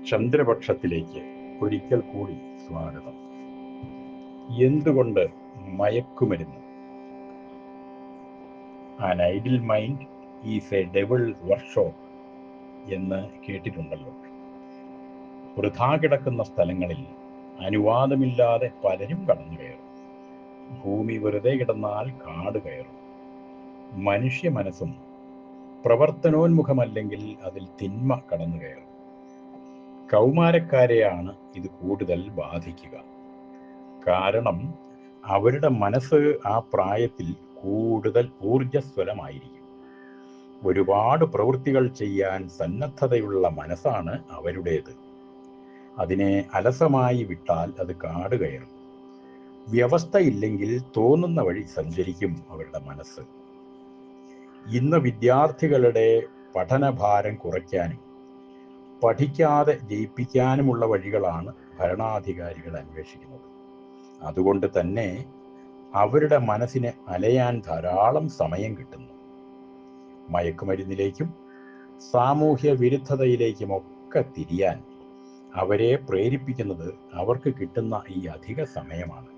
ചന്ദ്രപക്ഷത്തിലേക്ക് ഒരിക്കൽ കൂടി സ്വാഗതം. എന്തുകൊണ്ട് മയക്കുമരുന്ന്? An idle mind is A devil workshop എന്ന് കേട്ടിട്ടുണ്ടല്ലോ. വൃഥാ കിടക്കുന്ന സ്ഥലങ്ങളിൽ അനുവാദമില്ലാതെ പലരും കടന്നു കയറും. ഭൂമി വെറുതെ കിടന്നാൽ കാട് കയറും. മനുഷ്യ മനസ്സും പ്രവർത്തനോന്മുഖമല്ലെങ്കിൽ അതിൽ തിന്മ കടന്നു കയറും. കൗമാരക്കാരെയാണ് ഇത് കൂടുതൽ ബാധിക്കുക. കാരണം അവരുടെ മനസ്സ് ആ പ്രായത്തിൽ കൂടുതൽ ഊർജ്ജസ്വലമായിരിക്കും. ഒരുപാട് പ്രവൃത്തികൾ ചെയ്യാൻ സന്നദ്ധതയുള്ള മനസ്സാണ് അവരുടേത്. അതിനെ അലസമായി വിട്ടാൽ അത് കാട് കയറും. വ്യവസ്ഥയില്ലെങ്കിൽ തോന്നുന്ന വഴി സഞ്ചരിക്കും അവരുടെ മനസ്സ്. ഇന്ന് വിദ്യാർത്ഥികളുടെ പഠനഭാരം കുറയ്ക്കാനും പഠിക്കാതെ ജയിപ്പിക്കാനുമുള്ള വഴികളാണ് ഭരണാധികാരികൾ അന്വേഷിക്കുന്നത്. അതുകൊണ്ട് തന്നെ അവരുടെ മനസ്സിന് അലയാൻ ധാരാളം സമയം കിട്ടുന്നു. മയക്കുമരുന്നിലേക്കും സാമൂഹ്യ വിരുദ്ധതയിലേക്കുമൊക്കെ തിരിയാൻ അവരെ പ്രേരിപ്പിക്കുന്നത് അവർക്ക് കിട്ടുന്ന ഈ അധിക സമയമാണ്.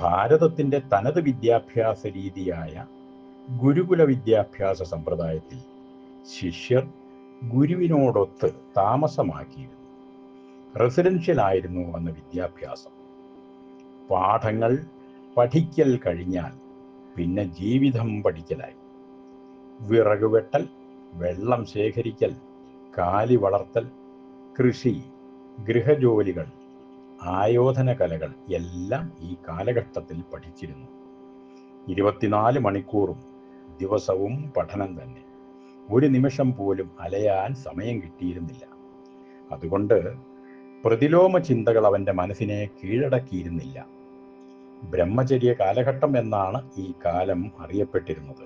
ഭാരതത്തിൻ്റെ തനത് വിദ്യാഭ്യാസ രീതിയായ ഗുരുകുല വിദ്യാഭ്യാസ സമ്പ്രദായത്തിൽ ശിഷ്യർ ഗുരുവിനോടൊത്ത് താമസമാക്കിയിരുന്നു. റെസിഡൻഷ്യൽ ആയിരുന്നു അന്ന് വിദ്യാഭ്യാസം. പാഠങ്ങൾ പഠിക്കൽ കഴിഞ്ഞാൽ പിന്നെ ജീവിതം പഠിക്കലായി. വിറക് വെട്ടൽ, വെള്ളം ശേഖരിക്കൽ, കാലി വളർത്തൽ, കൃഷി, ഗൃഹജോലികൾ, ആയോധന കലകൾ എല്ലാം ഈ കാലഘട്ടത്തിൽ പഠിച്ചിരുന്നു. 24 മണിക്കൂറും ദിവസവും പഠനം തന്നെ. ഒരു നിമിഷം പോലും അലയാൻ സമയം കിട്ടിയിരുന്നില്ല. അതുകൊണ്ട് പ്രതിലോമ ചിന്തകൾ അവൻ്റെ മനസ്സിനെ കീഴടക്കിയിരുന്നില്ല. ബ്രഹ്മചര്യ കാലഘട്ടം എന്നാണ് ഈ കാലം അറിയപ്പെട്ടിരുന്നത്.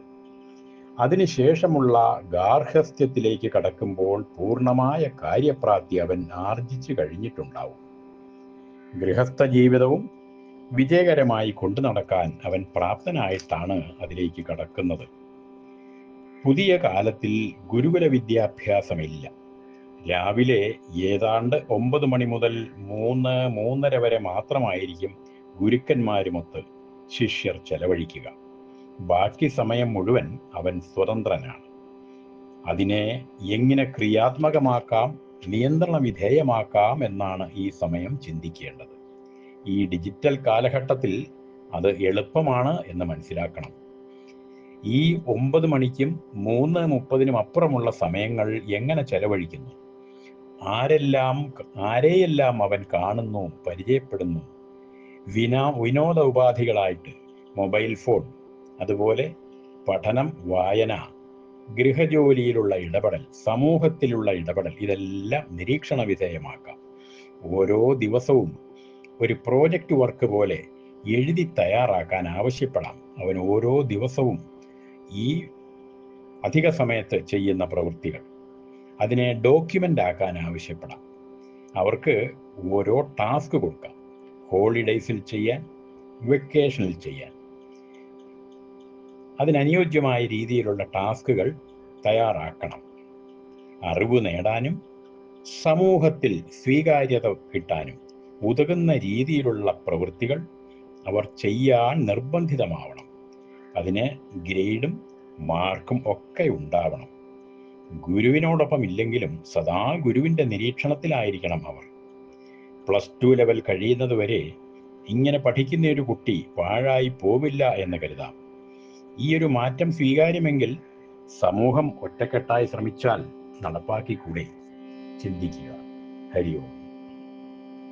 അതിനുശേഷമുള്ള ഗാർഹസ്ഥ്യത്തിലേക്ക് കടക്കുമ്പോൾ പൂർണ്ണമായ കാര്യപ്രാപ്തി അവൻ ആർജിച്ചു കഴിഞ്ഞിട്ടുണ്ടാവും. ഗൃഹസ്ഥ ജീവിതവും വിജയകരമായി കൊണ്ടു നടക്കാൻ അവൻ പ്രാപ്തനായിട്ടാണ് അതിലേക്ക് കടക്കുന്നത്. പുതിയ കാലത്തിൽ ഗുരുകുല വിദ്യാഭ്യാസമില്ല. രാവിലെ ഏതാണ്ട് 9 മണി മുതൽ 3-3:30 വരെ മാത്രമായിരിക്കും ഗുരുക്കന്മാരുമൊത്ത് ശിഷ്യർ ചെലവഴിക്കുക. ബാക്കി സമയം മുഴുവൻ അവൻ സ്വതന്ത്രനാണ്. അതിനെ എങ്ങനെ ക്രിയാത്മകമാക്കാം, നിയന്ത്രണ വിധേയമാക്കാം എന്നാണ് ഈ സമയം ചിന്തിക്കേണ്ടത്. ഈ ഡിജിറ്റൽ കാലഘട്ടത്തിൽ അത് എളുപ്പമാണ് എന്ന് മനസ്സിലാക്കണം. ഈ 9 മണിക്കും 3:30 അപ്പുറമുള്ള സമയങ്ങൾ എങ്ങനെ ചെലവഴിക്കുന്നു? ആരെയെല്ലാം അവൻ കാണുന്നു, പരിചയപ്പെടുന്നു? വിനോദ ഉപാധികളായിട്ട് മൊബൈൽ ഫോൺ, അതുപോലെ പഠനം, വായന, ഗൃഹജോലിയിലുള്ള ഇടപെടൽ, സമൂഹത്തിലുള്ള ഇടപെടൽ, ഇതെല്ലാം നിരീക്ഷണ വിധേയമാക്കാം. ഓരോ ദിവസവും ഒരു പ്രോജക്റ്റ് വർക്ക് പോലെ എഴുതി തയ്യാറാക്കാൻ ആവശ്യപ്പെടാം. അവൻ ഓരോ ദിവസവും ഈ അധിക സമയത്ത് ചെയ്യുന്ന പ്രവൃത്തികൾ അതിനെ ഡോക്യുമെൻ്റ് ആക്കാൻ ആവശ്യപ്പെടാം. അവർക്ക് ഓരോ ടാസ്ക് കൊടുക്കാം. ഹോളിഡേയ്സിൽ ചെയ്യാൻ, വെക്കേഷനിൽ ചെയ്യാൻ. അതിനനുയോജ്യമായ രീതിയിലുള്ള ടാസ്കുകൾ തയ്യാറാക്കണം. അറിവ് നേടാനും സമൂഹത്തിൽ സ്വീകാര്യത കിട്ടാനും ഉതകുന്ന രീതിയിലുള്ള പ്രവൃത്തികൾ അവർ ചെയ്യാൻ നിർബന്ധിതമാവണം. അതിന് ഗ്രേഡും മാർക്കും ഒക്കെ ഉണ്ടാവണം. ഗുരുവിനോടൊപ്പം ഇല്ലെങ്കിലും സദാ ഗുരുവിൻ്റെ നിരീക്ഷണത്തിലായിരിക്കണം അവർ. +2 ലെവൽ കഴിയുന്നതുവരെ ഇങ്ങനെ പഠിക്കുന്ന ഒരു കുട്ടി പാഴായി പോവില്ല എന്ന് കരുതാം. ഈ ഒരു മാറ്റം സ്വീകാര്യമെങ്കിൽ സമൂഹം ഒറ്റക്കെട്ടായി ശ്രമിച്ചാൽ നടപ്പാക്കിക്കൂടെ? ചിന്തിക്കുക. ഹരി ഓം.